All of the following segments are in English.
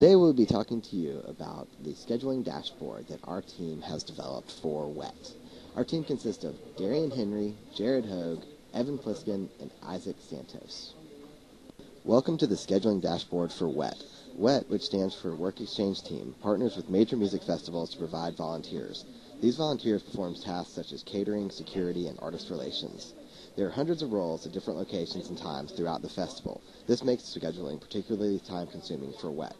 Today we'll be talking to you about the scheduling dashboard that our team has developed for Wet. Our team consists of Darian Henry, Jared Hogue, Evan Pliskin, and Isaac Santos. Welcome to the scheduling dashboard for Wet. Wet, which stands for Work Exchange Team, partners with major music festivals to provide volunteers. These volunteers perform tasks such as catering, security, and artist relations. There are hundreds of roles at different locations and times throughout the festival. This makes scheduling particularly time-consuming for Wet.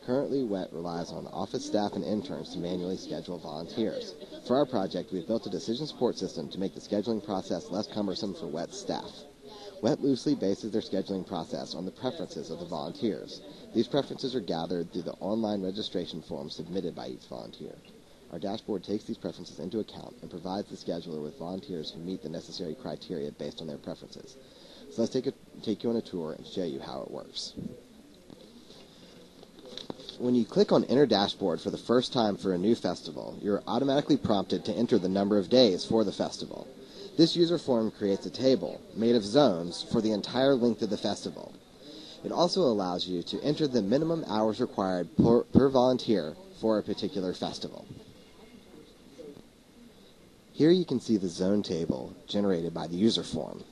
Currently, Wet relies on office staff and interns to manually schedule volunteers. For our project, we have built a decision support system to make the scheduling process less cumbersome for Wet's staff. Wet loosely bases their scheduling process on the preferences of the volunteers. These preferences are gathered through the online registration form submitted by each volunteer. Our dashboard takes these preferences into account and provides the scheduler with volunteers who meet the necessary criteria based on their preferences. So let's take you on a tour and show you how it works. When you click on Enter Dashboard for the first time for a new festival, you're automatically prompted to enter the number of days for the festival. This user form creates a table made of zones for the entire length of the festival. It also allows you to enter the minimum hours required per volunteer for a particular festival. Here you can see the zone table generated by the user form.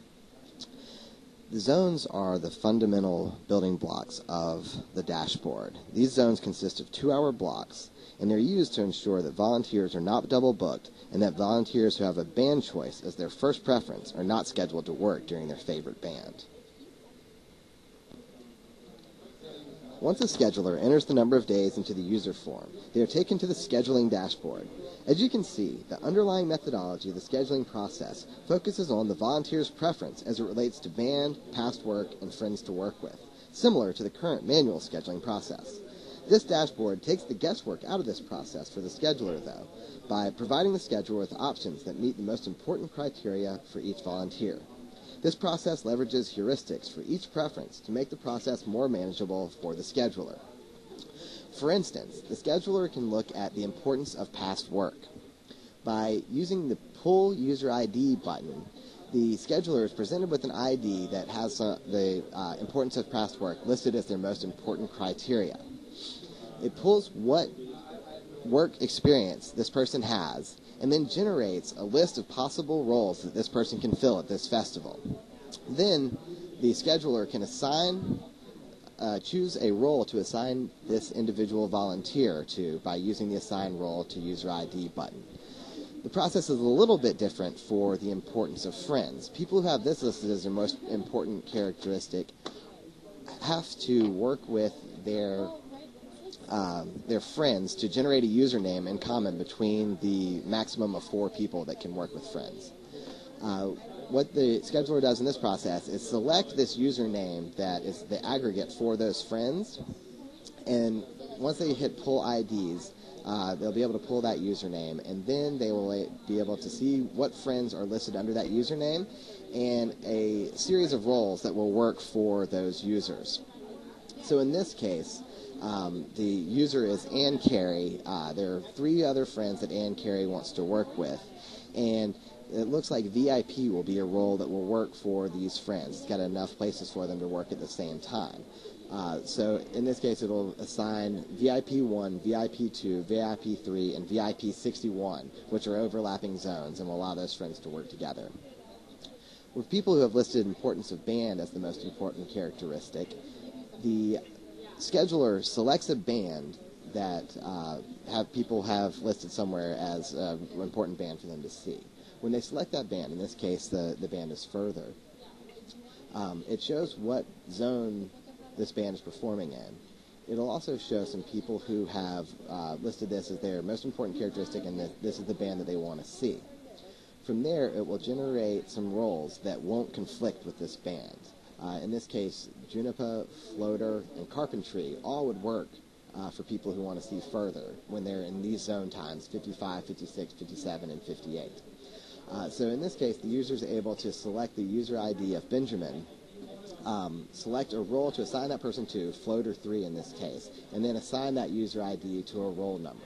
The zones are the fundamental building blocks of the dashboard. These zones consist of 2-hour blocks, and they're used to ensure that volunteers are not double booked and that volunteers who have a band choice as their first preference are not scheduled to work during their favorite band. Once a scheduler enters the number of days into the user form, they are taken to the scheduling dashboard. As you can see, the underlying methodology of the scheduling process focuses on the volunteer's preference as it relates to band, past work, and friends to work with, similar to the current manual scheduling process. This dashboard takes the guesswork out of this process for the scheduler, though, by providing the scheduler with options that meet the most important criteria for each volunteer. This process leverages heuristics for each preference to make the process more manageable for the scheduler. For instance, the scheduler can look at the importance of past work. By using the Pull User ID button, the scheduler is presented with an ID that has the importance of past work listed as their most important criteria. It pulls what work experience this person has and then generates a list of possible roles that this person can fill at this festival. Then the scheduler can choose a role to assign this individual volunteer to by using the Assign Role to User ID button. The process is a little bit different for the importance of friends. People who have this listed as their most important characteristic have to work with their friends to generate a username in common between the maximum of 4 people that can work with friends. What the scheduler does in this process is select this username that is the aggregate for those friends, and once they hit Pull IDs, they'll be able to pull that username, and then they will be able to see what friends are listed under that username and a series of roles that will work for those users. So in this case, the user is Ann Carey. There are 3 other friends that Ann Carey wants to work with, and it looks like VIP will be a role that will work for these friends. It's got enough places for them to work at the same time. So in this case, it'll assign VIP 1, VIP 2, VIP 3, and VIP 61, which are overlapping zones, and will allow those friends to work together. With people who have listed importance of band as the most important characteristic, the scheduler selects a band that people have listed somewhere as an important band for them to see. When they select that band, in this case the band is Further, it shows what zone this band is performing in. It'll also show some people who have listed this as their most important characteristic and that this is the band that they want to see. From there, it will generate some roles that won't conflict with this band. In this case, Juniper, Floater, and Carpentry all would work for people who want to see Further when they're in these zone times, 55, 56, 57, and 58. So in this case, the user is able to select the user ID of Benjamin, select a role to assign that person to, Floater 3 in this case, and then assign that user ID to a role number.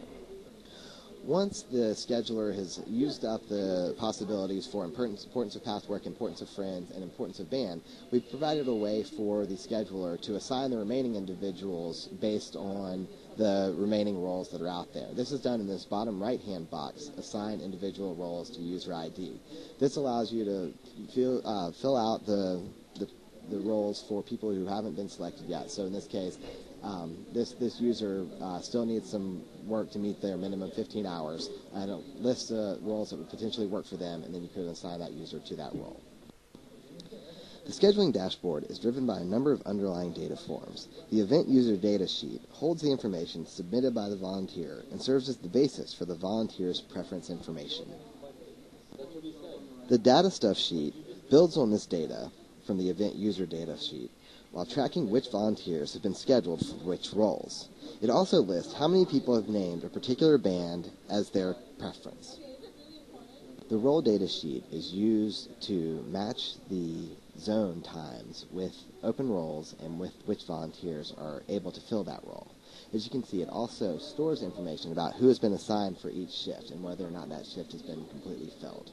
Once the scheduler has used up the possibilities for importance of path work, importance of friends, and importance of band, we've provided a way for the scheduler to assign the remaining individuals based on the remaining roles that are out there. This is done in this bottom right-hand box, assign individual roles to user ID. This allows you to fill out the roles for people who haven't been selected yet. So in this case, this user still needs some work to meet their minimum 15 hours, and it'll list roles that would potentially work for them, and then you could assign that user to that role. The scheduling dashboard is driven by a number of underlying data forms. The event user data sheet holds the information submitted by the volunteer and serves as the basis for the volunteer's preference information. The data stuff sheet builds on this data from the event user data sheet while tracking which volunteers have been scheduled for which roles. It also lists how many people have named a particular band as their preference. The role data sheet is used to match the zone times with open roles and with which volunteers are able to fill that role. As you can see, it also stores information about who has been assigned for each shift and whether or not that shift has been completely filled.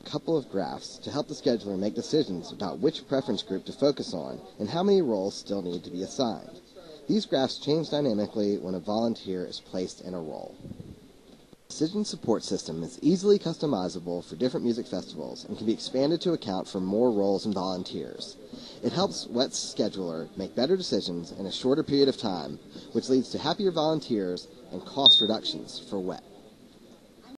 A couple of graphs to help the scheduler make decisions about which preference group to focus on and how many roles still need to be assigned. These graphs change dynamically when a volunteer is placed in a role. The decision support system is easily customizable for different music festivals and can be expanded to account for more roles and volunteers. It helps Wet's scheduler make better decisions in a shorter period of time, which leads to happier volunteers and cost reductions for Wet.